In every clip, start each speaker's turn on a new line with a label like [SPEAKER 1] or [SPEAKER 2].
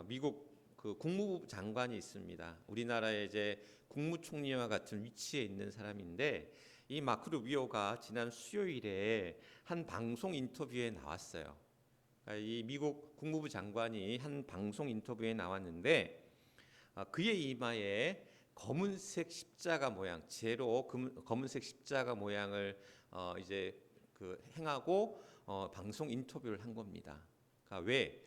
[SPEAKER 1] 미국 그 국무부 장관이 있습니다. 우리나라의 이제 국무총리와 같은 위치에 있는 사람인데 이 마크 루비오가 지난 수요일에 한 방송 인터뷰에 나왔어요. 그러니까 이 미국 국무부 장관이 한 방송 인터뷰에 나왔는데 그의 이마에 검은색 십자가 모양, 제로 검은색 십자가 모양을 이제 그 행하고 방송 인터뷰를 한 겁니다. 그러니까 왜?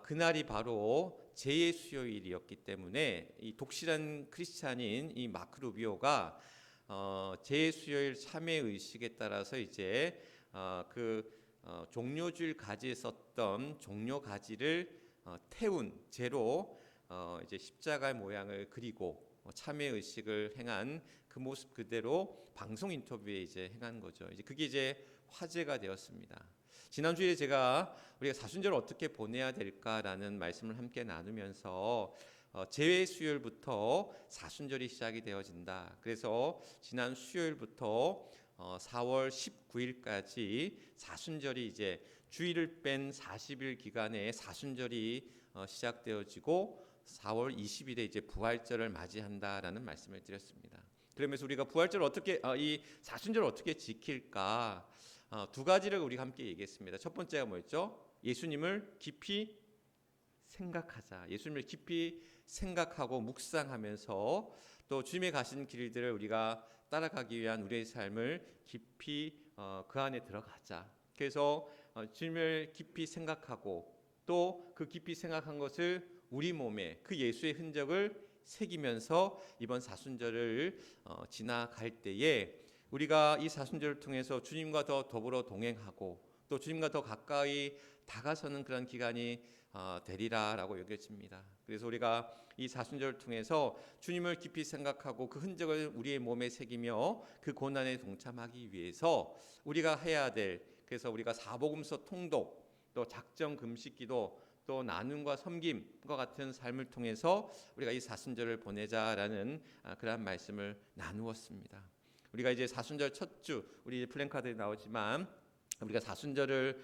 [SPEAKER 1] 그날이 바로 제의 수요일이었기 때문에 이 독실한 크리스찬인 이 마크 루비오가 제의 수요일 참회 의식에 따라서 이제 종려주일 가지에 썼던 종려 가지를 태운 제로 이제 십자가 모양을 그리고 참회 의식을 행한 그 모습 그대로 방송 인터뷰에 이제 행한 거죠. 이제 그게 이제 화제가 되었습니다. 지난주에 우리가 사순절을 어떻게 보내야 될까라는 말씀을 함께 나누면서 제외 수요일부터 사순절이 시작이 되어진다. 그래서 지난 수요일부터 4월 19일까지 사순절이 이제 주일을 뺀 40일 기간에 사순절이 시작되어지고 4월 20일에 이제 부활절을 맞이한다라는 말씀을 드렸습니다. 그러면서 우리가 부활절 이 사순절을 어떻게 지킬까? 두 가지를 우리가 함께 얘기했습니다. 첫 번째가 뭐였죠? 예수님을 깊이 생각하자. 예수님을 깊이 생각하고 묵상하면서 또 주님의 가신 길들을 우리가 따라가기 위한 우리의 삶을 깊이 그 안에 들어가자. 그래서 주님을 깊이 생각하고 또 그 깊이 생각한 것을 우리 몸에 그 예수의 흔적을 새기면서 이번 사순절을 지나갈 때에 우리가 이 사순절을 통해서 주님과 더 더불어 동행하고 또 주님과 더 가까이 다가서는 그런 기간이 되리라라고 여겨집니다. 그래서 우리가 이 사순절을 통해서 주님을 깊이 생각하고 그 흔적을 우리의 몸에 새기며 그 고난에 동참하기 위해서 우리가 해야 될, 그래서 우리가 사복음서 통독, 또 작정 금식기도, 또 나눔과 섬김과 같은 삶을 통해서 우리가 이 사순절을 보내자라는 그러한 말씀을 나누었습니다. 우리가 이제 사순절 첫 주, 우리 플랜카드에 나오지만 우리가 사순절을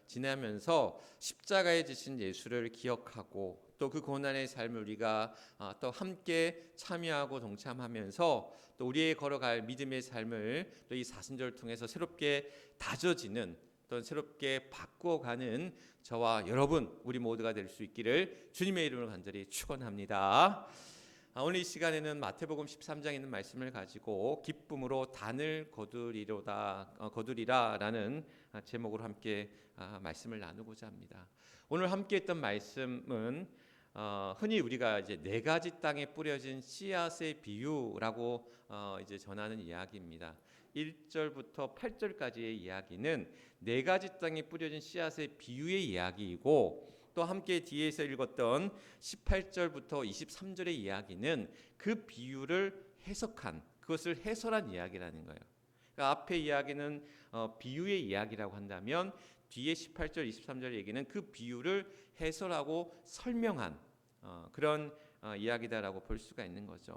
[SPEAKER 1] 지내면서 십자가에 지신 예수를 기억하고 또 그 고난의 삶을 우리가 또 함께 참여하고 동참하면서 또 우리의 걸어갈 믿음의 삶을 또 이 사순절을 통해서 새롭게 다져지는 또 새롭게 바꾸어가는 저와 여러분 우리 모두가 될 수 있기를 주님의 이름으로 간절히 축원합니다. 오늘 이 시간에는 마태복음 13장에 있는 말씀을 가지고 기쁨으로 단을 거두리라라는 제목으로 함께 말씀을 나누고자 합니다. 오늘 함께 했던 말씀은 흔히 우리가 이제 네 가지 땅에 뿌려진 씨앗의 비유라고 이제 전하는 이야기입니다. 1절부터 8절까지의 이야기는 네 가지 땅에 뿌려진 씨앗의 비유의 이야기이고 또 함께 뒤에서 읽었던 18절부터 23절의 이야기는 그 비유를 해석한, 그것을 해설한 이야기라는 거예요. 그러니까 앞에 이야기는 비유의 이야기라고 한다면 뒤에 18절, 23절 얘기는 그 비유를 해설하고 설명한 그런 이야기다라고 볼 수가 있는 거죠.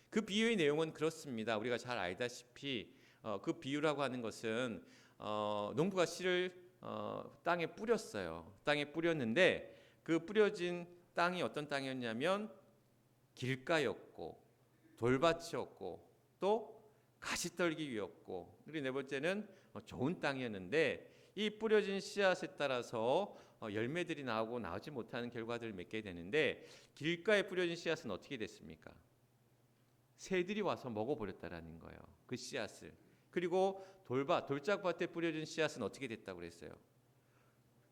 [SPEAKER 1] 그 비유의 내용은 그렇습니다. 우리가 잘 알다시피 그 비유라고 하는 것은 농부가 씨를 땅에 뿌렸어요. 땅에 뿌렸는데 그 뿌려진 땅이 어떤 땅이었냐면 길가였고 돌밭이었고 또 가시떨기였고, 그리고 네 번째는 좋은 땅이었는데 이 뿌려진 씨앗에 따라서 열매들이 나오고 나오지 못하는 결과들을 맺게 되는데 길가에 뿌려진 씨앗은 어떻게 됐습니까? 새들이 와서 먹어버렸다라는 거예요. 그 씨앗을. 그리고 돌짝밭에 뿌려진 씨앗은 어떻게 됐다고 그랬어요?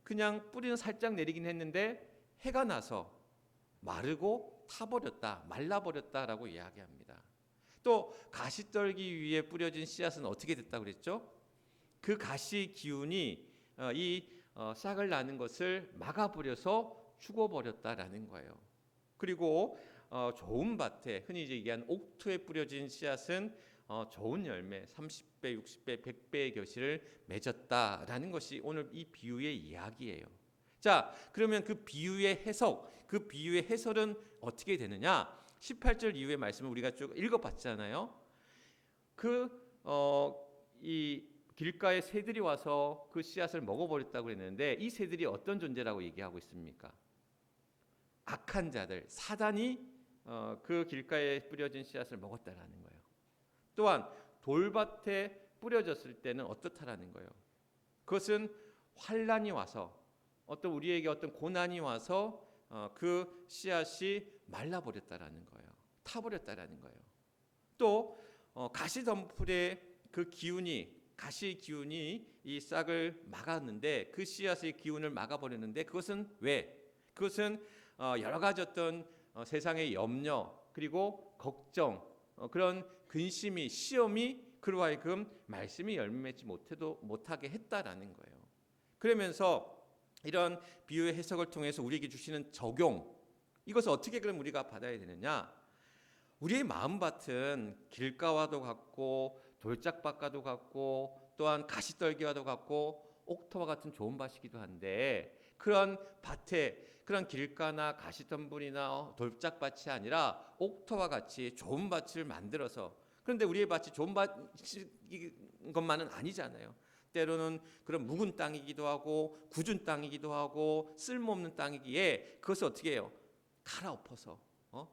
[SPEAKER 1] 그냥 뿌리는 살짝 내리긴 했는데 해가 나서 마르고 타버렸다, 말라버렸다라고 이야기합니다. 또 가시떨기 위에 뿌려진 씨앗은 어떻게 됐다고 그랬죠? 그 가시 기운이 이 싹을 나는 것을 막아버려서 죽어버렸다라는 거예요. 그리고 좋은 밭에 흔히 이제 얘기한 옥토에 뿌려진 씨앗은 좋은 열매 30배, 60배, 100배의 결실을 맺었다라는 것이 오늘 이 비유의 이야기예요. 자, 그러면 그 비유의 해석, 그 비유의 해설은 어떻게 되느냐? 18절 이후의 말씀을 우리가 쭉 읽어봤잖아요. 이 길가에 새들이 와서 그 씨앗을 먹어버렸다고 했는데 이 새들이 어떤 존재라고 얘기하고 있습니까? 악한 자들, 사단이 그 길가에 뿌려진 씨앗을 먹었다라는 거예요. 또한 돌밭에 뿌려졌을 때는 어떻다라는 거예요. 그것은 환란이 와서 어떤 우리에게 어떤 고난이 와서 그 씨앗이 말라버렸다라는 거예요. 타버렸다라는 거예요. 또 가시덤불의 그 기운이 가시 기운이 이 싹을 막았는데 그 씨앗의 기운을 막아버렸는데 그것은 왜? 그것은 여러 가지 어떤 세상의 염려 그리고 걱정 그런 근심이 시험이 그로 하여금 말씀이 열매 맺지 못하게 했다라는 거예요. 그러면서 이런 비유의 해석을 통해서 우리에게 주시는 적용 이것을 어떻게 그럼 우리가 받아야 되느냐? 우리의 마음밭은 길가와도 같고 돌짝밭과도 같고 또한 가시떨기와도 같고 옥토와 같은 좋은 밭이기도 한데 그런 밭에 그런 길가나 가시덤불이나 돌짝밭이 아니라 옥토와 같이 좋은 밭을 만들어서 그런데 우리의 밭이 좋은 밭인 것만은 아니잖아요. 때로는 그런 묵은 땅이기도 하고 굳은 땅이기도 하고 쓸모없는 땅이기에 그것을 어떻게 해요? 갈아엎어서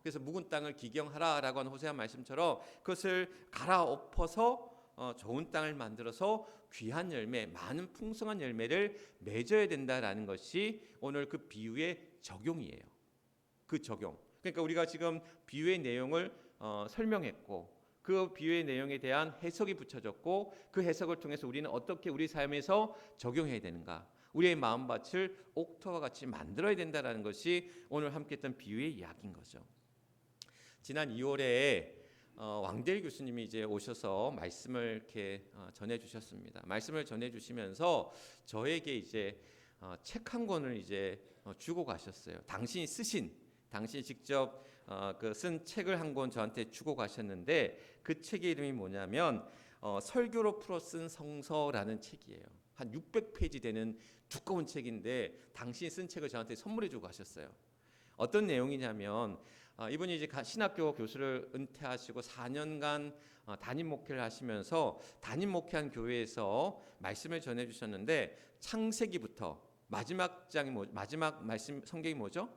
[SPEAKER 1] 그래서 묵은 땅을 기경하라라고 하는 호세아 말씀처럼 그것을 갈아엎어서 좋은 땅을 만들어서 귀한 열매, 많은 풍성한 열매를 맺어야 된다라는 것이 오늘 그 비유의 적용이에요. 그 적용. 그러니까 우리가 지금 비유의 내용을 설명했고 그 비유의 내용에 대한 해석이 붙여졌고 그 해석을 통해서 우리는 어떻게 우리 삶에서 적용해야 되는가? 우리의 마음밭을 옥토와 같이 만들어야 된다라는 것이 오늘 함께 했던 비유의 이야기인 거죠. 지난 2월에 왕대일 교수님이 이제 오셔서 말씀을 이렇게 전해 주셨습니다. 말씀을 전해 주시면서 저에게 이제 책 한 권을 이제 주고 가셨어요. 당신이 직접 그 쓴 책을 한 권 저한테 주고 가셨는데 그 책의 이름이 뭐냐면 설교로 풀어 쓴 성서라는 책이에요. 한 600페이지 되는 두꺼운 책인데 당신이 쓴 책을 저한테 선물해 주고 가셨어요. 어떤 내용이냐면 이분이 이제 신학교 교수를 은퇴하시고 4년간 담임 목회를 하시면서 담임 목회한 교회에서 말씀을 전해 주셨는데 창세기부터 마지막 말씀 성경이 뭐죠?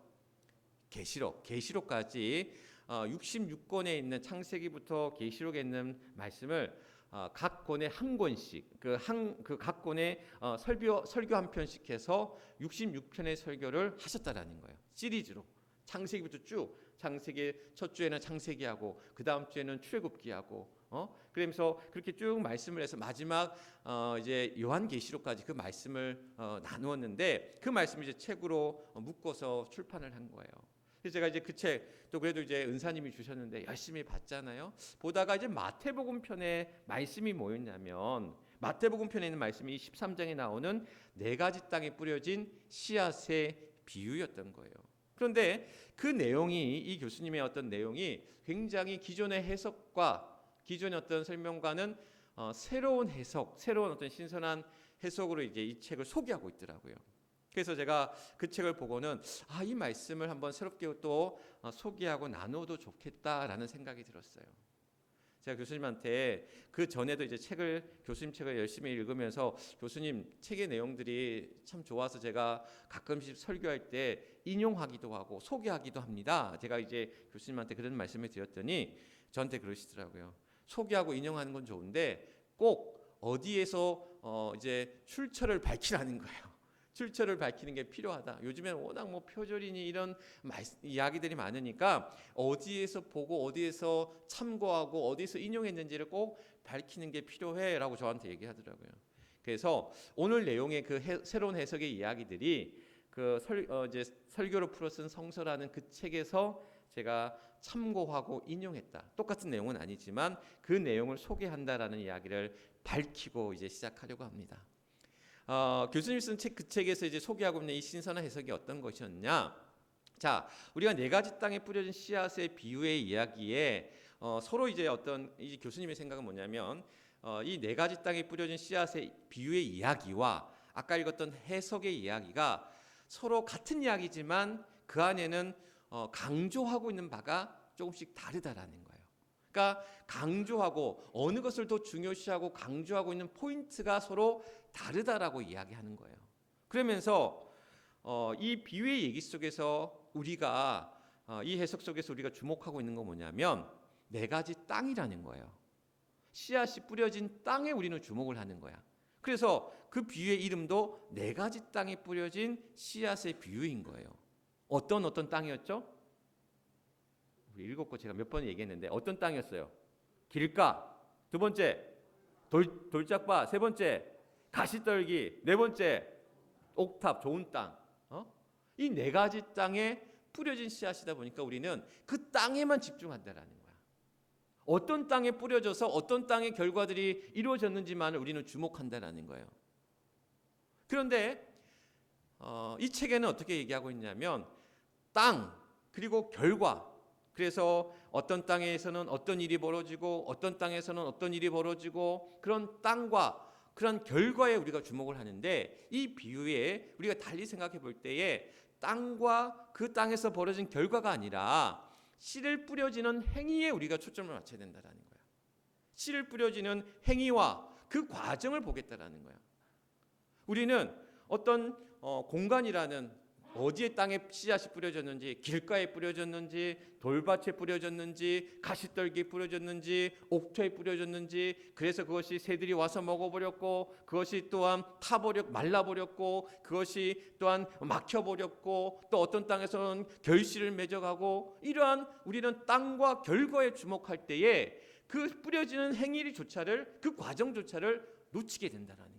[SPEAKER 1] 계시록까지 66권에 있는 창세기부터 계시록에 있는 말씀을 각 권에 한 권씩 각 권에 설교 한 편씩 해서 66편의 설교를 하셨다라는 거예요. 시리즈로 창세기부터 쭉 창세기 첫 주에는 창세기하고 그 다음 주에는 출애굽기하고 그러면서 그렇게 쭉 말씀을 해서 마지막 이제 요한계시록까지 그 말씀을 나누었는데 그 말씀을 이제 책으로 묶어서 출판을 한 거예요. 그래서 제가 이제 그 책 또 그래도 이제 은사님이 주셨는데 열심히 봤잖아요. 보다가 이제 마태복음 편에 말씀이 뭐였냐면 마태복음 편에 있는 말씀이 13장에 나오는 4가지 땅에 뿌려진 씨앗의 비유였던 거예요. 그런데 그 내용이 이 교수님의 어떤 내용이 굉장히 기존의 해석과 기존의 어떤 설명과는 새로운 해석, 새로운 어떤 신선한 해석으로 이제 이 책을 소개하고 있더라고요. 그래서 제가 그 책을 보고는 이 말씀을 한번 새롭게 또 소개하고 나눠도 좋겠다라는 생각이 들었어요. 제가 교수님한테 그 전에도 이제 교수님 책을 열심히 읽으면서 교수님 책의 내용들이 참 좋아서 제가 가끔씩 설교할 때 인용하기도 하고 소개하기도 합니다. 제가 이제 교수님한테 그런 말씀을 드렸더니 저한테 그러시더라고요. 소개하고 인용하는 건 좋은데 꼭 어디에서 이제 출처를 밝히라는 거예요. 출처를 밝히는 게 필요하다. 요즘에는 워낙 뭐 표절이니 이런 이야기들이 많으니까 어디에서 보고 어디에서 참고하고 어디에서 인용했는지를 꼭 밝히는 게 필요해라고 저한테 얘기하더라고요. 그래서 오늘 내용의 그 새로운 해석의 이야기들이 이제 설교로 풀어 쓴 성서라는 그 책에서 제가 참고하고 인용했다. 똑같은 내용은 아니지만 그 내용을 소개한다라는 이야기를 밝히고 이제 시작하려고 합니다. 교수님 쓴 그 책에서 이제 소개하고 있는 이 신선한 해석이 어떤 것이었냐? 자, 우리가 4가지 땅에 뿌려진 씨앗의 비유의 이야기에 서로 이제 이 교수님의 생각은 뭐냐면 이 4가지 땅에 뿌려진 씨앗의 비유의 이야기와 아까 읽었던 해석의 이야기가 서로 같은 이야기지만 그 안에는 강조하고 있는 바가 조금씩 다르다라는 거예요. 그러니까 강조하고 어느 것을 더 중요시하고 강조하고 있는 포인트가 서로 다르다라고 이야기하는 거예요. 그러면서 이 비유의 얘기 속에서 우리가 이 해석 속에서 우리가 주목하고 있는 건 뭐냐면 네 가지 땅이라는 거예요. 씨앗이 뿌려진 땅에 우리는 주목을 하는 거야. 그래서 그 비유의 이름도 네 가지 땅에 뿌려진 씨앗의 비유인 거예요. 어떤 땅이었죠? 우리 읽었고 제가 몇 번 얘기했는데 어떤 땅이었어요? 길가. 두 번째 돌짝바. 세 번째 가시떨기. 네 번째 옥탑, 좋은 땅. 이 네 가지 땅에 뿌려진 씨앗이다 보니까 우리는 그 땅에만 집중한다라는 거야. 어떤 땅에 뿌려져서 어떤 땅의 결과들이 이루어졌는지만 우리는 주목한다라는 거예요. 그런데 이 책에는 어떻게 얘기하고 있냐면 땅 그리고 결과. 그래서 어떤 땅에서는 어떤 일이 벌어지고 어떤 땅에서는 어떤 일이 벌어지고 그런 땅과 그런 결과에 우리가 주목을 하는데 이 비유에 우리가 달리 생각해 볼 때에 땅과 그 땅에서 벌어진 결과가 아니라 씨를 뿌려지는 행위에 우리가 초점을 맞춰야 된다는 거야. 씨를 뿌려지는 행위와 그 과정을 보겠다라는 거야. 우리는 어떤 공간이라는 어디에 땅에 씨앗이 뿌려졌는지, 길가에 뿌려졌는지, 돌밭에 뿌려졌는지, 가시떨기에 뿌려졌는지, 옥토에 뿌려졌는지, 그래서 그것이 새들이 와서 먹어버렸고, 그것이 또한 말라버렸고, 그것이 또한 막혀버렸고, 또 어떤 땅에서는 결실을 맺어가고, 이러한 우리는 땅과 결과에 주목할 때에 그 뿌려지는 행위조차를, 그 과정조차를 놓치게 된다는 거예요.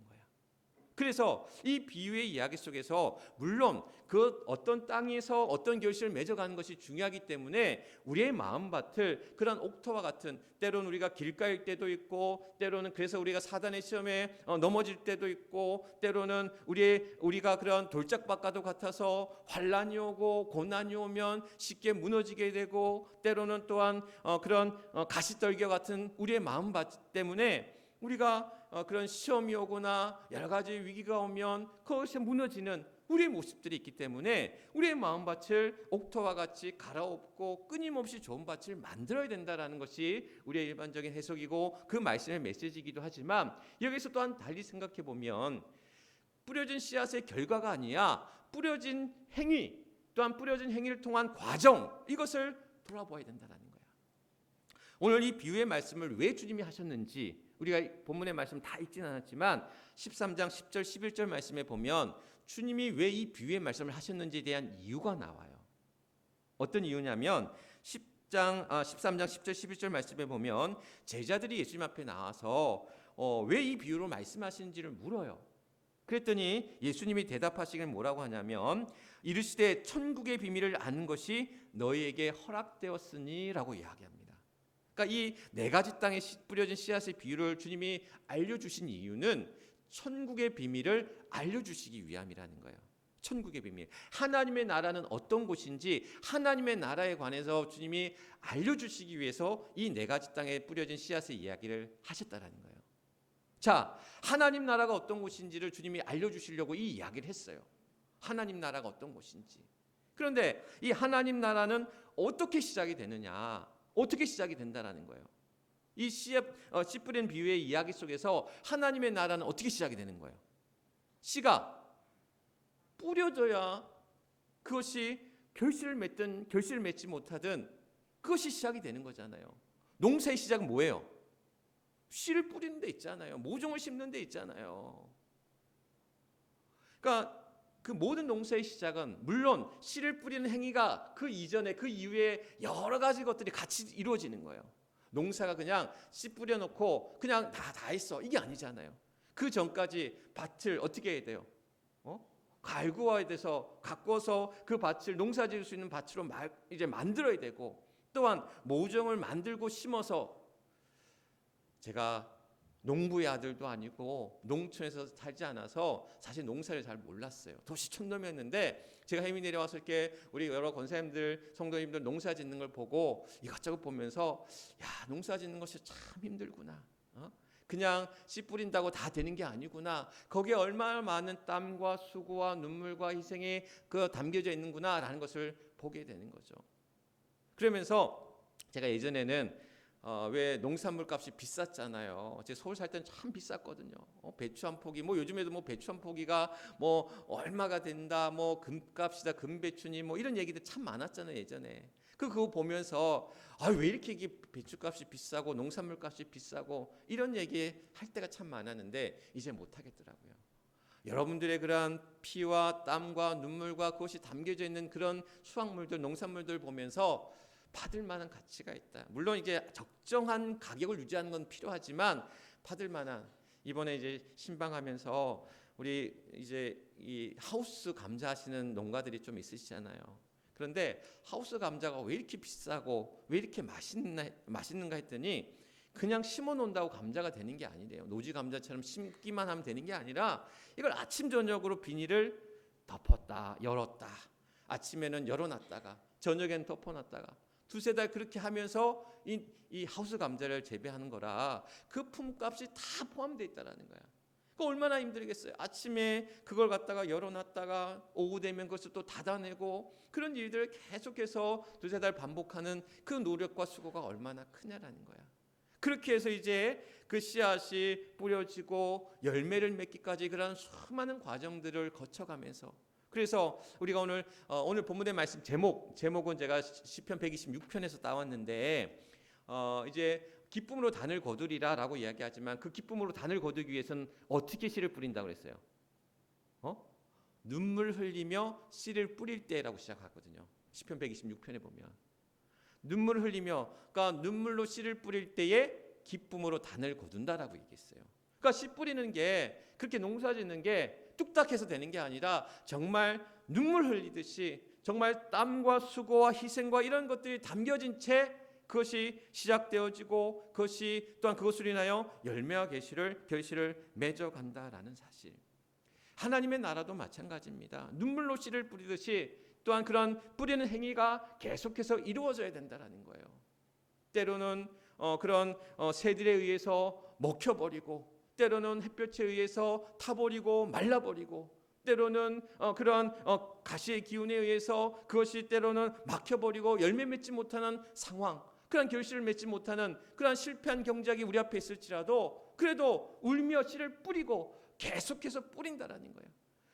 [SPEAKER 1] 그래서 이 비유의 이야기 속에서 물론 그 어떤 땅에서 어떤 결실을 맺어가는 것이 중요하기 때문에 우리의 마음밭을 그런 옥토와 같은 때로는 우리가 길가일 때도 있고 때로는 그래서 우리가 사단의 시험에 넘어질 때도 있고 때로는 우리가 그런 돌짝밭과도 같아서 환란이 오고 고난이 오면 쉽게 무너지게 되고 때로는 또한 그런 가시떨기와 같은 우리의 마음밭 때문에 우리가 그런 시험이 오거나 여러 가지 위기가 오면 그것에 무너지는 우리의 모습들이 있기 때문에 우리의 마음밭을 옥토와 같이 갈아엎고 끊임없이 좋은 밭을 만들어야 된다는 것이 우리의 일반적인 해석이고 그 말씀의 메시지이기도 하지만 여기서 또한 달리 생각해 보면 뿌려진 씨앗의 결과가 아니라 뿌려진 행위 또한 뿌려진 행위를 통한 과정 이것을 돌아보아야 된다는 거예요. 오늘 이 비유의 말씀을 왜 주님이 하셨는지 우리가 본문의 말씀 다 읽진 않았지만 13장 10절 11절 말씀에 보면 주님이 왜 이 비유의 말씀을 하셨는지에 대한 이유가 나와요. 어떤 이유냐면 13장 10절 11절 말씀에 보면 제자들이 예수님 앞에 나와서 왜 이 비유로 말씀하시는지를 물어요. 그랬더니 예수님이 대답하시길 뭐라고 하냐면 이르시되 천국의 비밀을 아는 것이 너희에게 허락되었으니 라고 이야기합니다. 그러니까 이 네 가지 땅에 뿌려진 씨앗의 비유를 주님이 알려주신 이유는 천국의 비밀을 알려주시기 위함이라는 거예요. 천국의 비밀. 하나님의 나라는 어떤 곳인지 하나님의 나라에 관해서 주님이 알려주시기 위해서 이 네 가지 땅에 뿌려진 씨앗의 이야기를 하셨다라는 거예요. 자, 하나님 나라가 어떤 곳인지를 주님이 알려주시려고 이 이야기를 했어요. 하나님 나라가 어떤 곳인지. 그런데 이 하나님 나라는 어떻게 시작이 되느냐? 어떻게 시작이 된다라는 거예요. 이 씨 뿌린 비유의 이야기 속에서 하나님의 나라는 어떻게 시작이 되는 거예요? 씨가 뿌려져야 그것이 결실을 맺든 결실을 맺지 못하든 그것이 시작이 되는 거잖아요. 농사의 시작은 뭐예요? 씨를 뿌리는 데 있잖아요. 모종을 심는 데 있잖아요. 그러니까 그 모든 농사의 시작은 물론 씨를 뿌리는 행위가 그 이전에 그 이후에 여러 가지 것들이 같이 이루어지는 거예요. 농사가 그냥 씨 뿌려놓고 그냥 다 했어 이게 아니잖아요. 그 전까지 밭을 어떻게 해야 돼요? 갈구어야 돼서 가꿔서 그 밭을 농사 지을 수 있는 밭으로 이제 만들어야 되고 또한 모종을 만들고 심어서 제가 농부의 아들도 아니고 농촌에서 살지 않아서 사실 농사를 잘 몰랐어요. 도시 촌놈이었는데 제가 해미 내려와서 이렇게 우리 여러 권사님들 성도님들 농사 짓는 걸 보고 이것저것 보면서 야 농사 짓는 것이 참 힘들구나. 그냥 씨 뿌린다고 다 되는 게 아니구나. 거기에 얼마나 많은 땀과 수고와 눈물과 희생이 담겨져 있는구나라는 것을 보게 되는 거죠. 그러면서 제가 예전에는 왜 농산물 값이 비쌌잖아요. 제 서울 살 때는 참 비쌌거든요. 배추 한 포기, 뭐 요즘에도 뭐 배추 한 포기가 뭐 얼마가 된다, 뭐 금값이다, 금배추니 뭐 이런 얘기들 참 많았잖아요 예전에. 그거 보면서 왜 이렇게 이게 배추값이 비싸고 농산물 값이 비싸고 이런 얘기 할 때가 참 많았는데 이제 못 하겠더라고요. 여러분들의 그러한 피와 땀과 눈물과 그것이 담겨져 있는 그런 수확물들, 농산물들 보면서 받을 만한 가치가 있다. 물론 이게 적정한 가격을 유지하는 건 필요하지만 받을 만한, 이번에 이제 신방하면서 우리 이제 이 하우스 감자 하시는 농가들이 좀 있으시잖아요. 그런데 하우스 감자가 왜 이렇게 비싸고 왜 이렇게 맛있는가 했더니 그냥 심어 놓는다고 감자가 되는 게 아니래요. 노지 감자처럼 심기만 하면 되는 게 아니라 이걸 아침 저녁으로 비닐을 덮었다 열었다, 아침에는 열어놨다가 저녁에는 덮어놨다가 두세 달 그렇게 하면서 이 하우스 감자를 재배하는 거라 그 품값이 다 포함되어 있다는 거야. 그 얼마나 힘들겠어요. 아침에 그걸 갖다가 열어놨다가 오후 되면 그것을 또 닫아내고 그런 일들을 계속해서 두세 달 반복하는 그 노력과 수고가 얼마나 크냐라는 거야. 그렇게 해서 이제 그 씨앗이 뿌려지고 열매를 맺기까지 그런 수많은 과정들을 거쳐가면서, 그래서 우리가 오늘 본문의 말씀 제목은 제가 시편 126편에서 따왔는데 이제 기쁨으로 단을 거두리라라고 이야기하지만 그 기쁨으로 단을 거두기 위해서는 어떻게 씨를 뿌린다고 그랬어요? 눈물 흘리며 씨를 뿌릴 때라고 시작하거든요. 시편 126편에 보면 눈물 흘리며, 그러니까 눈물로 씨를 뿌릴 때에 기쁨으로 단을 거둔다라고 얘기했어요. 그러니까 씨 뿌리는 게 그렇게 농사짓는 게 뚝딱해서 되는 게 아니라 정말 눈물 흘리듯이 정말 땀과 수고와 희생과 이런 것들이 담겨진 채 그것이 시작되어지고 그것이 또한 그것으로 인하여 열매와 결실을 맺어간다라는 사실. 하나님의 나라도 마찬가지입니다. 눈물로 씨를 뿌리듯이 또한 그런 뿌리는 행위가 계속해서 이루어져야 된다라는 거예요. 때로는 그런 새들에 의해서 먹혀버리고, 때로는 햇볕에 의해서 타버리고 말라버리고, 때로는 그런 가시의 기운에 의해서 그것이 때로는 막혀버리고 열매 맺지 못하는 상황, 그런 결실을 맺지 못하는 그런 실패한 경작이 우리 앞에 있을지라도 그래도 울며 씨를 뿌리고 계속해서 뿌린다라는 거예요.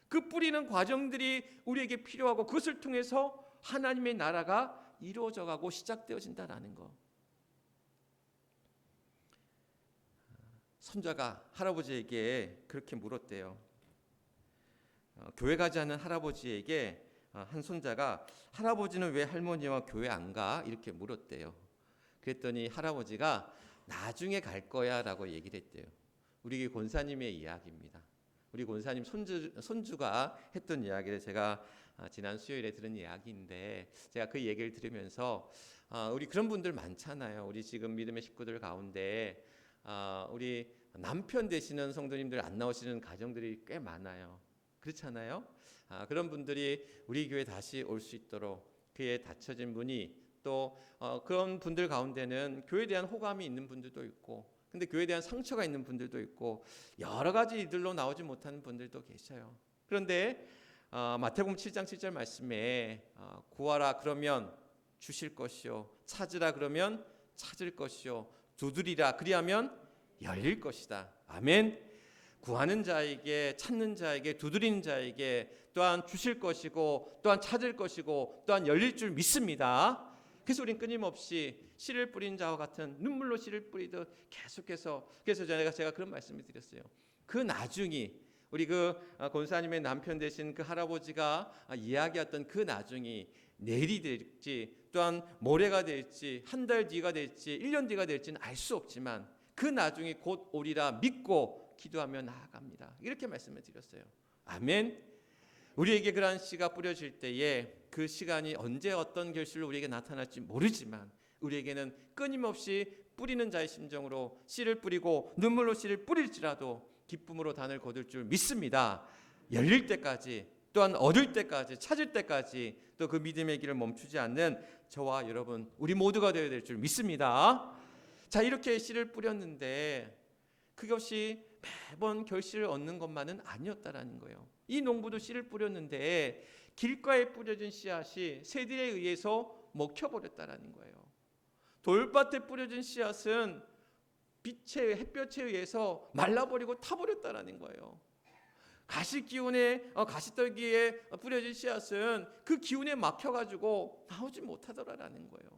[SPEAKER 1] 그 뿌리는 과정들이 우리에게 필요하고 그것을 통해서 하나님의 나라가 이루어져가고 시작되어진다라는 거. 손자가 할아버지에게 그렇게 물었대요. 교회 가지 않는 할아버지에게 한 손자가 할아버지는 왜 할머니와 교회 안 가? 이렇게 물었대요. 그랬더니 할아버지가 나중에 갈 거야 라고 얘기를 했대요. 우리 권사님의 이야기입니다. 우리 권사님 손주가 했던 이야기를 제가 지난 수요일에 들은 이야기인데, 제가 그 얘기를 들으면서 우리 그런 분들 많잖아요. 우리 지금 믿음의 식구들 가운데 우리 남편 되시는 성도님들 안 나오시는 가정들이 꽤 많아요. 그렇잖아요. 그런 분들이 우리 교회 다시 올 수 있도록, 그의 닫혀진 문이 또 그런 분들 가운데는 교회에 대한 호감이 있는 분들도 있고, 근데 교회에 대한 상처가 있는 분들도 있고, 여러 가지 이들로 나오지 못하는 분들도 계셔요. 그런데 마태복음 7장 7절 말씀에 구하라 그러면 주실 것이요, 찾으라 그러면 찾을 것이요, 두드리라 그리하면 열릴 것이다. 아멘. 구하는 자에게, 찾는 자에게, 두드리는 자에게 또한 주실 것이고 또한 찾을 것이고 또한 열릴 줄 믿습니다. 그래서 우리는 끊임없이 씨를 뿌린 자와 같은, 눈물로 씨를 뿌리듯 계속해서, 그래서 제가 그런 말씀을 드렸어요. 그 나중이, 우리 그 권사님의 남편 되신 그 할아버지가 이야기했던 그 나중이 내일이 될지 또한 모레가 될지 한 달 뒤가 될지 1년 뒤가 될지는 알 수 없지만 그 나중이 곧 오리라 믿고 기도하며 나아갑니다. 이렇게 말씀을 드렸어요. 아멘. 우리에게 그러한 씨가 뿌려질 때에 그 시간이 언제 어떤 결실로 우리에게 나타날지 모르지만 우리에게는 끊임없이 뿌리는 자의 심정으로 씨를 뿌리고 눈물로 씨를 뿌릴지라도 기쁨으로 단을 거둘 줄 믿습니다. 열릴 때까지, 또한 얻을 때까지, 찾을 때까지 또 그 믿음의 길을 멈추지 않는 저와 여러분 우리 모두가 되어야 될 줄 믿습니다. 자, 이렇게 씨를 뿌렸는데 그것이 매번 결실을 얻는 것만은 아니었다라는 거예요. 이 농부도 씨를 뿌렸는데 길가에 뿌려진 씨앗이 새들에 의해서 먹혀버렸다라는 거예요. 돌밭에 뿌려진 씨앗은 빛의 햇볕에 의해서 말라버리고 타버렸다라는 거예요. 가시떨기에 뿌려진 씨앗은 그 기운에 막혀가지고 나오지 못하더라라는 거예요.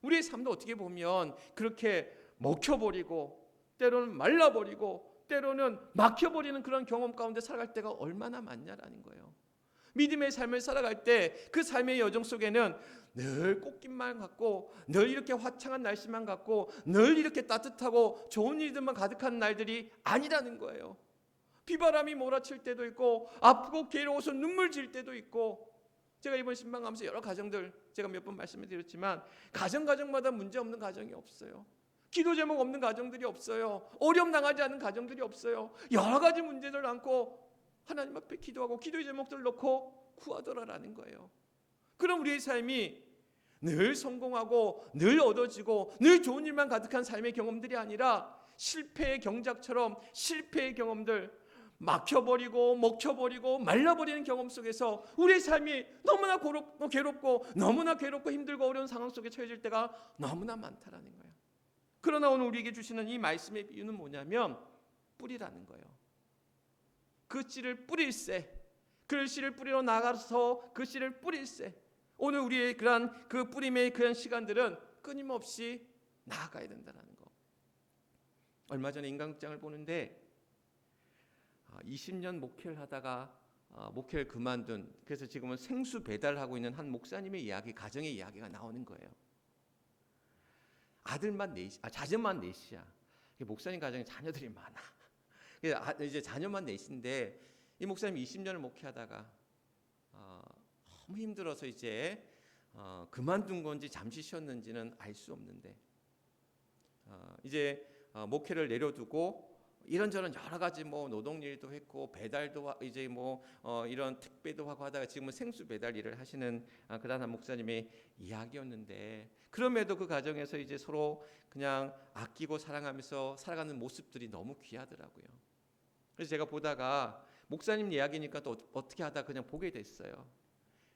[SPEAKER 1] 우리의 삶도 어떻게 보면 그렇게 먹혀버리고 때로는 말라버리고 때로는 막혀버리는 그런 경험 가운데 살아갈 때가 얼마나 많냐라는 거예요. 믿음의 삶을 살아갈 때 그 삶의 여정 속에는 늘 꽃길만 같고 늘 이렇게 화창한 날씨만 같고 늘 이렇게 따뜻하고 좋은 일들만 가득한 날들이 아니라는 거예요. 비바람이 몰아칠 때도 있고 아프고 괴로워서 눈물 질 때도 있고, 제가 이번 신방 가면서 여러 가정들 제가 몇 번 말씀을 드렸지만 가정마다 문제 없는 가정이 없어요. 기도 제목 없는 가정들이 없어요. 어려움 당하지 않은 가정들이 없어요. 여러 가지 문제들 안고 하나님 앞에 기도하고 기도의 제목들을 놓고 구하더라라는 거예요. 그럼 우리의 삶이 늘 성공하고 늘 얻어지고 늘 좋은 일만 가득한 삶의 경험들이 아니라 실패의 경작처럼 실패의 경험들, 막혀버리고 먹혀버리고 말라버리는 경험 속에서 우리의 삶이 너무나 괴롭고 너무나 괴롭고 힘들고 어려운 상황 속에 처해질 때가 너무나 많다라는 거예요. 그러나 오늘 우리에게 주시는 이 말씀의 비유는 뭐냐면 뿌리라는 거예요. 그 씨를 뿌릴새, 그 씨를 뿌리러 나가서 그 씨를 뿌릴새. 오늘 우리의 그러한 그 뿌림의 그런 시간들은 끊임없이 나아가야 된다는 거. 얼마 전에 인간극장을 보는데 20년 목회를 하다가 목회를 그만둔, 그래서 지금은 생수 배달하고 있는 한 목사님의 이야기, 가정의 이야기가 나오는 거예요. 자녀만 넷이야. 목사님 가정에 자녀들이 많아. 이제 자녀만 넷인데 이 목사님이 20년을 목회하다가 너무 힘들어서 이제 그만둔 건지 잠시 쉬었는지는 알 수 없는데 이제 목회를 내려두고 이런저런 여러 가지 노동일도 했고 배달도 이제 이런 택배도 하고 하다가 지금은 생수 배달 일을 하시는 그러한 목사님의 이야기였는데, 그럼에도 그 가정에서 이제 서로 그냥 아끼고 사랑하면서 살아가는 모습들이 너무 귀하더라고요. 그래서 제가 보다가 목사님 이야기니까 또 어떻게 하다 그냥 보게 됐어요.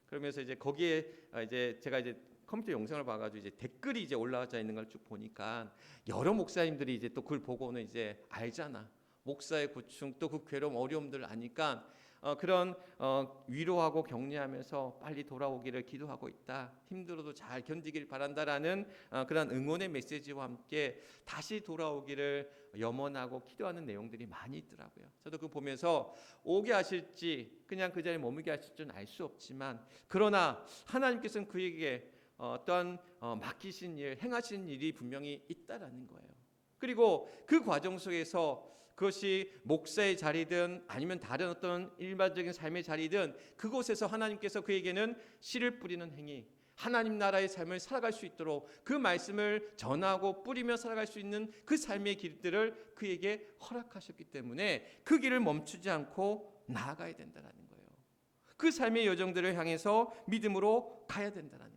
[SPEAKER 1] 그러면서 이제 거기에 이제 제가 이제 컴퓨터 영상을 봐가지고 이제 댓글이 이제 올라와 있는 걸 쭉 보니까 여러 목사님들이 이제 또 그걸 보고는 이제 알잖아. 목사의 고충 또 그 괴로움 어려움들 아니까 그런 위로하고 격려하면서 빨리 돌아오기를 기도하고 있다. 힘들어도 잘 견디길 바란다라는 그런 응원의 메시지와 함께 다시 돌아오기를 염원하고 기도하는 내용들이 많이 있더라고요. 저도 그거 보면서 오게 하실지 그냥 그 자리에 머물게 하실지는 알 수 없지만, 그러나 하나님께서는 그에게 어떤 맡기신 일, 행하신 일이 분명히 있다라는 거예요. 그리고 그 과정 속에서 그것이 목사의 자리든 아니면 다른 어떤 일반적인 삶의 자리든 그곳에서 하나님께서 그에게는 씨를 뿌리는 행위, 하나님 나라의 삶을 살아갈 수 있도록 그 말씀을 전하고 뿌리며 살아갈 수 있는 그 삶의 길들을 그에게 허락하셨기 때문에 그 길을 멈추지 않고 나아가야 된다는 거예요. 그 삶의 여정들을 향해서 믿음으로 가야 된다는 거예요.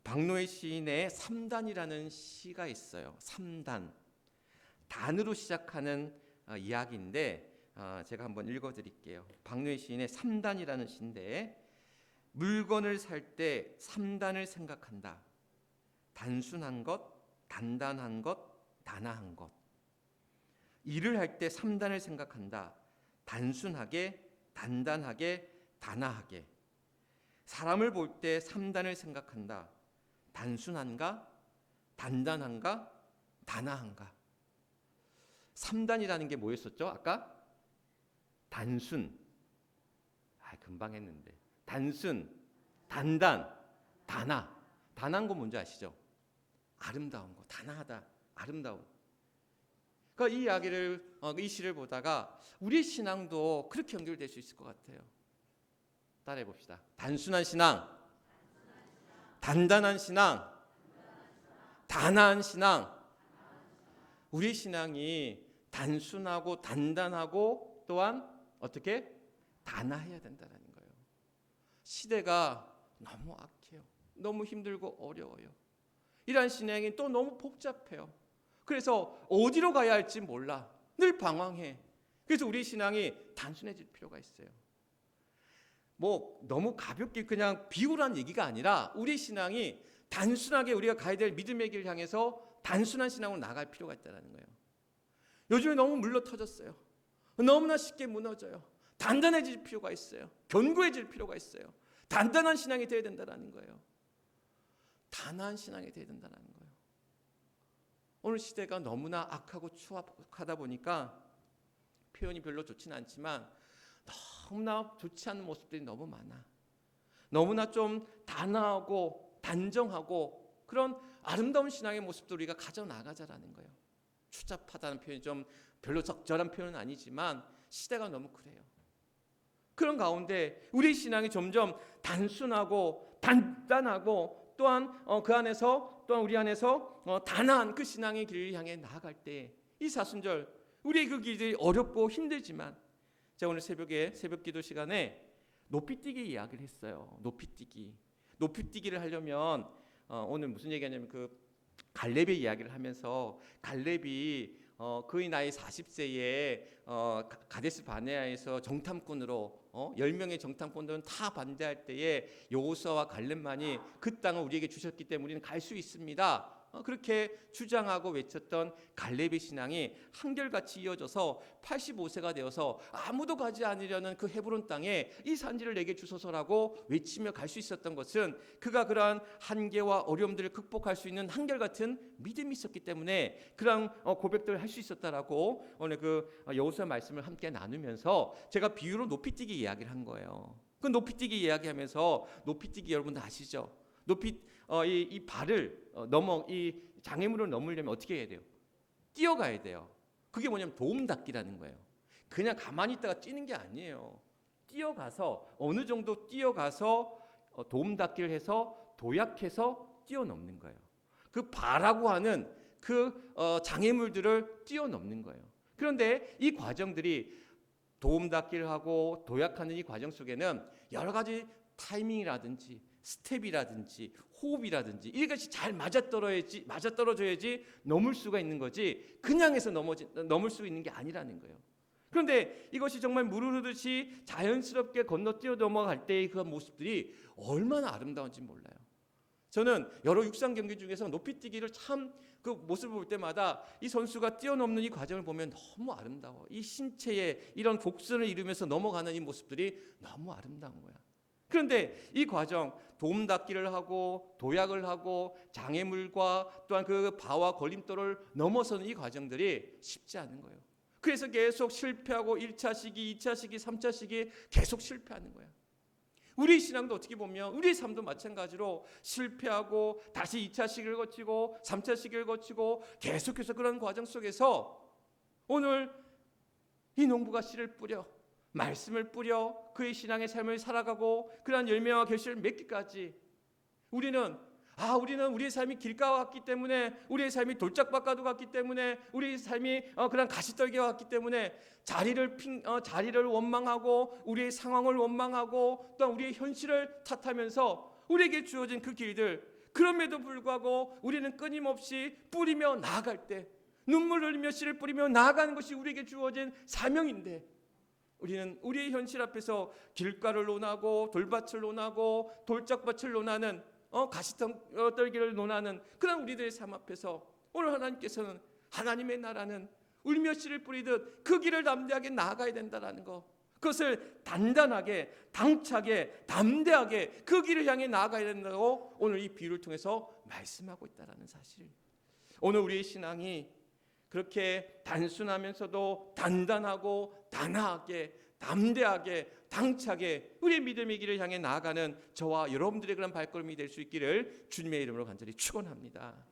[SPEAKER 1] 박노해 시인의 3단이라는 시가 있어요. 3단. 단으로 시작하는 이야기인데 제가 한번 읽어드릴게요. 박노해 시인의 3단이라는 시인데, 물건을 살 때 3단을 생각한다. 단순한 것, 단단한 것, 단아한 것. 일을 할 때 3단을 생각한다. 단순하게, 단단하게, 단아하게. 사람을 볼 때 3단을 생각한다. 단순한가, 단단한가, 단아한가. 3단이라는 게 뭐였었죠? 아까 단순. 금방 했는데. 단순, 단단, 단아. 단한 거 뭔지 아시죠? 아름다운 거, 단아하다, 아름다운. 그러니까 이 이야기를 이 시를 보다가 우리 신앙도 그렇게 연결될 수 있을 것 같아요. 따라해 봅시다. 단순한 신앙, 단단한 신앙, 단아한 신앙. 우리 신앙이 단순하고 단단하고 또한 어떻게 단아해야 된다는 거예요. 시대가 너무 악해요. 너무 힘들고 어려워요. 이러한 신앙이 또 너무 복잡해요. 그래서 어디로 가야 할지 몰라. 늘 방황해. 그래서 우리 신앙이 단순해질 필요가 있어요. 너무 가볍게 그냥 비우라는 얘기가 아니라 우리 신앙이 단순하게 우리가 가야 될 믿음의 길을 향해서 단순한 신앙으로 나갈 필요가 있다는 거예요. 요즘에 너무 물러터졌어요. 너무나 쉽게 무너져요. 단단해질 필요가 있어요. 견고해질 필요가 있어요. 단단한 신앙이 되어야 된다는 거예요. 단단한 신앙이 되어야 된다는 거예요. 오늘 시대가 너무나 악하고 추악하다 보니까 표현이 별로 좋지는 않지만 너무나 좋지 않은 모습들이 너무 많아. 너무나 좀 단아하고 단정하고 그런 아름다운 신앙의 모습도 우리가 가져나가자라는 거예요. 추잡하다는 표현이 좀 별로 적절한 표현은 아니지만 시대가 너무 그래요. 그런 가운데 우리 신앙이 점점 단순하고 단단하고 또한 그 안에서 또한 우리 안에서 단아한 그 신앙의 길을 향해 나아갈 때 이 사순절 우리의 그 길이 어렵고 힘들지만 제가 오늘 새벽에 새벽기도 시간에 높이뛰기 이야기를 했어요. 높이뛰기를 하려면 오늘 무슨 얘기하냐면 그 갈렙의 이야기를 하면서 갈렙이 그의 나이 40세에 가데스 바네아에서 정탐꾼으로 10명의 정탐꾼들은 다 반대할 때에 여호수아와 갈렙만이 그 땅을 우리에게 주셨기 때문에 우리는 갈 수 있습니다. 그렇게 주장하고 외쳤던 갈렙의 신앙이 한결같이 이어져서 85세가 되어서 아무도 가지 않으려는 그 헤브론 땅에 이 산지를 내게 주소서라고 외치며 갈 수 있었던 것은 그가 그러한 한계와 어려움들을 극복할 수 있는 한결같은 믿음이 있었기 때문에 그런 고백들을 할 수 있었다라고 오늘 그 여호수아 말씀을 함께 나누면서 제가 비유로 높이뛰기 이야기를 한 거예요. 그 높이뛰기 이야기하면서 높이뛰기 여러분들 아시죠? 이 발을 넘어 이 장애물을 넘으려면 어떻게 해야 돼요? 뛰어가야 돼요. 그게 뭐냐면 도움닫기라는 거예요. 그냥 가만히 있다가 뛰는 게 아니에요. 뛰어가서 어느 정도 뛰어가서 도움닫기를 해서 도약해서 뛰어넘는 거예요. 그 발하고 하는 그 장애물들을 뛰어넘는 거예요. 그런데 이 과정들이 도움닫기를 하고 도약하는 이 과정 속에는 여러 가지 타이밍이라든지 스텝이라든지 호흡이라든지 이것이 잘 맞아떨어져야지 넘을 수가 있는 거지 그냥 해서 넘을 수 있는 게 아니라는 거예요. 그런데 이것이 정말 물을 흐르듯이 자연스럽게 건너뛰어 넘어갈 때의 그 모습들이 얼마나 아름다운지 몰라요. 저는 여러 육상 경기 중에서 높이뛰기를 참 그 모습을 볼 때마다 이 선수가 뛰어넘는 이 과정을 보면 너무 아름다워. 이 신체의 이런 곡선을 이루면서 넘어가는 이 모습들이 너무 아름다운 거야. 그런데 이 과정 도움닫기를 하고 도약을 하고 장애물과 또한 그 바와 걸림돌을 넘어서는 이 과정들이 쉽지 않은 거예요. 그래서 계속 실패하고 1차 시기, 2차 시기, 3차 시기 계속 실패하는 거예요. 우리 신앙도 어떻게 보면 우리 삶도 마찬가지로 실패하고 다시 2차 시기를 거치고 3차 시기를 거치고 계속해서 그런 과정 속에서 오늘 이 농부가 씨를 뿌려 말씀을 뿌려 그의 신앙의 삶을 살아가고 그러한 열매와 결실을 맺기까지 우리는 우리의 삶이 길가와 같기 때문에 우리의 삶이 돌짝밭과도 같기 때문에 우리의 삶이 그런 가시떨기와 같기 때문에 자리를 원망하고 우리의 상황을 원망하고 또 우리의 현실을 탓하면서 우리에게 주어진 그 길들 그럼에도 불구하고 우리는 끊임없이 뿌리며 나아갈 때 눈물 흘리며 씨를 뿌리며 나아가는 것이 우리에게 주어진 사명인데 우리는 우리의 현실 앞에서 길가를 논하고 돌밭을 논하고 돌짝밭을 논하는 가시떨기를 논하는 그런 우리들의 삶 앞에서 오늘 하나님께서는 하나님의 나라는 울며 씨를 뿌리듯 그 길을 담대하게 나아가야 된다는 거 그것을 단단하게 당차게 담대하게 그 길을 향해 나아가야 된다고 오늘 이 비유를 통해서 말씀하고 있다는 사실. 오늘 우리의 신앙이 그렇게 단순하면서도 단단하고 단아하게 담대하게 당차게 우리의 믿음의 길을 향해 나아가는 저와 여러분들의 그런 발걸음이 될 수 있기를 주님의 이름으로 간절히 축원합니다.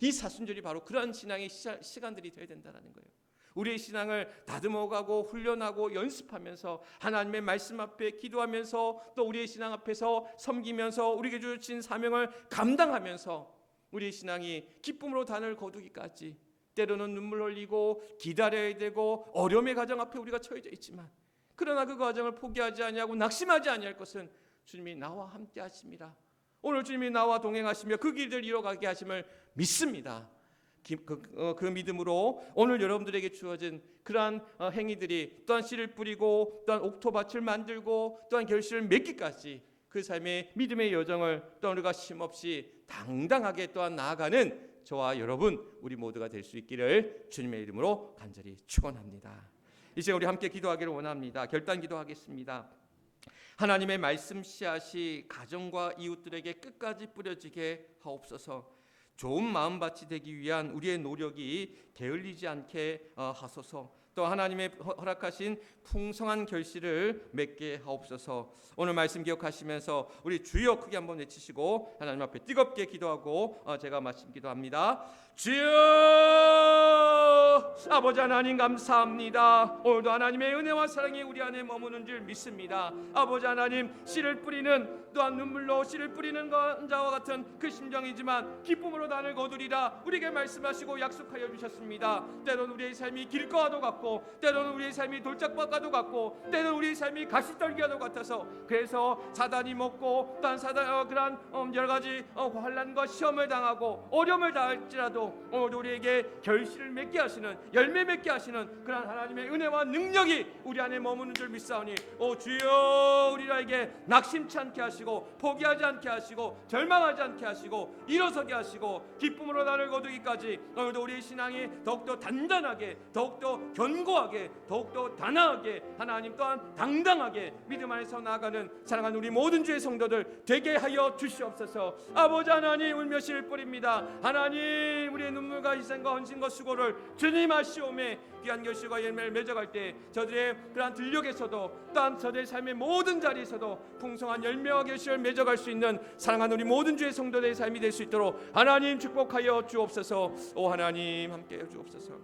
[SPEAKER 1] 이 사순절이 바로 그러한 신앙의 시간들이 되어야 된다는 거예요. 우리의 신앙을 다듬어가고 훈련하고 연습하면서 하나님의 말씀 앞에 기도하면서 또 우리의 신앙 앞에서 섬기면서 우리에게 주신 사명을 감당하면서 우리의 신앙이 기쁨으로 단을 거두기까지 때로는 눈물 흘리고 기다려야 되고 어려움의 과정 앞에 우리가 처해져 있지만 그러나 그 과정을 포기하지 아니하고 낙심하지 아니할 것은 주님이 나와 함께 하십니다. 오늘 주님이 나와 동행하시며 그 길을 이뤄가게 하심을 믿습니다. 그 믿음으로 오늘 여러분들에게 주어진 그러한 행위들이 또한 씨를 뿌리고 또한 옥토밭을 만들고 또한 결실을 맺기까지 그 삶의 믿음의 여정을 또 우리가 쉼없이 당당하게 또한 나아가는 저와 여러분 우리 모두가 될 수 있기를 주님의 이름으로 간절히 축원합니다. 이제 우리 함께 기도하기를 원합니다. 결단 기도하겠습니다. 하나님의 말씀 씨앗이 가정과 이웃들에게 끝까지 뿌려지게 하옵소서. 좋은 마음밭이 되기 위한 우리의 노력이 게을리지 않게 하소서. 또 하나님의 허락하신 풍성한 결실을 맺게 하옵소서. 오늘 말씀 기억하시면서 우리 주여 크게 한번 외치시고 하나님 앞에 뜨겁게 기도하고 제가 말씀 기도합니다. 주여, 아버지 하나님 감사합니다. 오늘도 하나님의 은혜와 사랑이 우리 안에 머무는 줄 믿습니다. 아버지 하나님, 씨를 뿌리는 또한 눈물로 씨를 뿌리는 자와 같은 그 심정이지만 기쁨으로 단을 거두리라 우리에게 말씀하시고 약속하여 주셨습니다. 때로는 우리의 삶이 길거와도 같고, 때로는 우리의 삶이 돌짝밭과도 같고, 때로는 우리의 삶이 가시떨기와도 같아서, 그래서 사단이 먹고 또한 그러한 여러 가지 환난과 시험을 당하고 어려움을 당할지라도 오늘도 우리에게 결실을 맺게 하시는, 열매 맺게 하시는 그러한 하나님의 은혜와 능력이 우리 안에 머무는 줄 믿사오니, 오 주여, 우리에게 낙심치 않게 하시고 포기하지 않게 하시고 절망하지 않게 하시고 일어서게 하시고 기쁨으로 나를 거두기까지 오늘도 우리의 신앙이 더욱더 단단하게, 더욱더 견고하게, 더욱더 단아하게, 하나님 또한 당당하게 믿음 안에서 나아가는 사랑하는 우리 모든 주의 성도들 되게 하여 주시옵소서. 아버지 하나님, 울며 씨를 뿌립니다. 하나님, 우리의 눈물과 희생과 헌신과 수고를 주님 아시오매 귀한 결실과 열매를 맺어갈 때 저들의 그러한 들녘에서도 또한 저들의 삶의 모든 자리에서도 풍성한 열매와 결실을 맺어갈 수 있는 사랑하는 우리 모든 주의 성도들의 삶이 될 수 있도록 하나님 축복하여 주옵소서. 오 하나님, 함께해 주옵소서.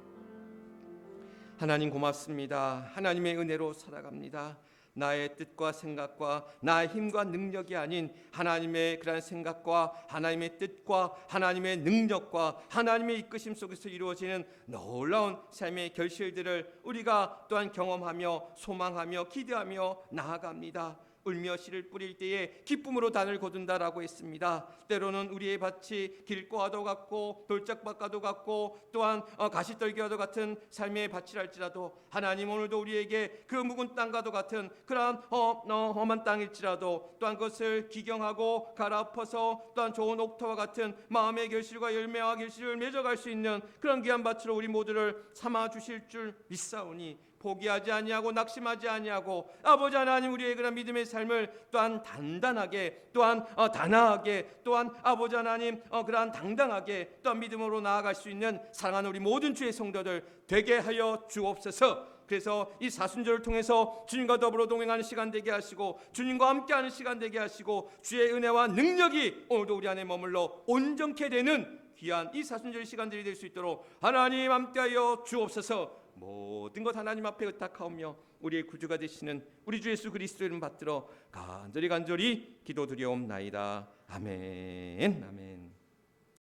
[SPEAKER 1] 하나님 고맙습니다. 하나님의 은혜로 살아갑니다. 나의 뜻과 생각과 나의 힘과 능력이 아닌 하나님의 그런 생각과 하나님의 뜻과 하나님의 능력과 하나님의 이끄심 속에서 이루어지는 놀라운 삶의 결실들을 우리가 또한 경험하며 소망하며 기대하며 나아갑니다. 울며 씨를 뿌릴 때에 기쁨으로 단을 거둔다라고 했습니다. 때로는 우리의 밭이 길고와도 같고 돌짝밭과도 같고 또한 가시떨기와도 같은 삶의 밭이랄지라도 하나님, 오늘도 우리에게 그 묵은 땅과도 같은 그러한 험한 땅일지라도 또한 그것을 기경하고 갈아엎어서 또한 좋은 옥토와 같은 마음의 결실과 열매와 결실을 맺어갈 수 있는 그런 귀한 밭으로 우리 모두를 삼아 주실 줄 믿사오니 포기하지 아니하고 낙심하지 아니하고 아버지 하나님, 우리의 그런 믿음의 삶을 또한 단단하게, 또한 단아하게, 또한 아버지 하나님 그러한 당당하게 또한 믿음으로 나아갈 수 있는 사랑하는 우리 모든 주의 성도들 되게 하여 주옵소서. 그래서 이 사순절을 통해서 주님과 더불어 동행하는 시간 되게 하시고 주님과 함께하는 시간 되게 하시고 주의 은혜와 능력이 오늘도 우리 안에 머물러 온전케 되는 귀한 이 사순절 시간들이 될 수 있도록 하나님 함께하여 주옵소서. 모든 것 하나님 앞에 의탁하오며 우리의 구주가 되시는 우리 주 예수 그리스도의 이름 받들어 간절히 기도드리옵나이다. 아멘. 아멘.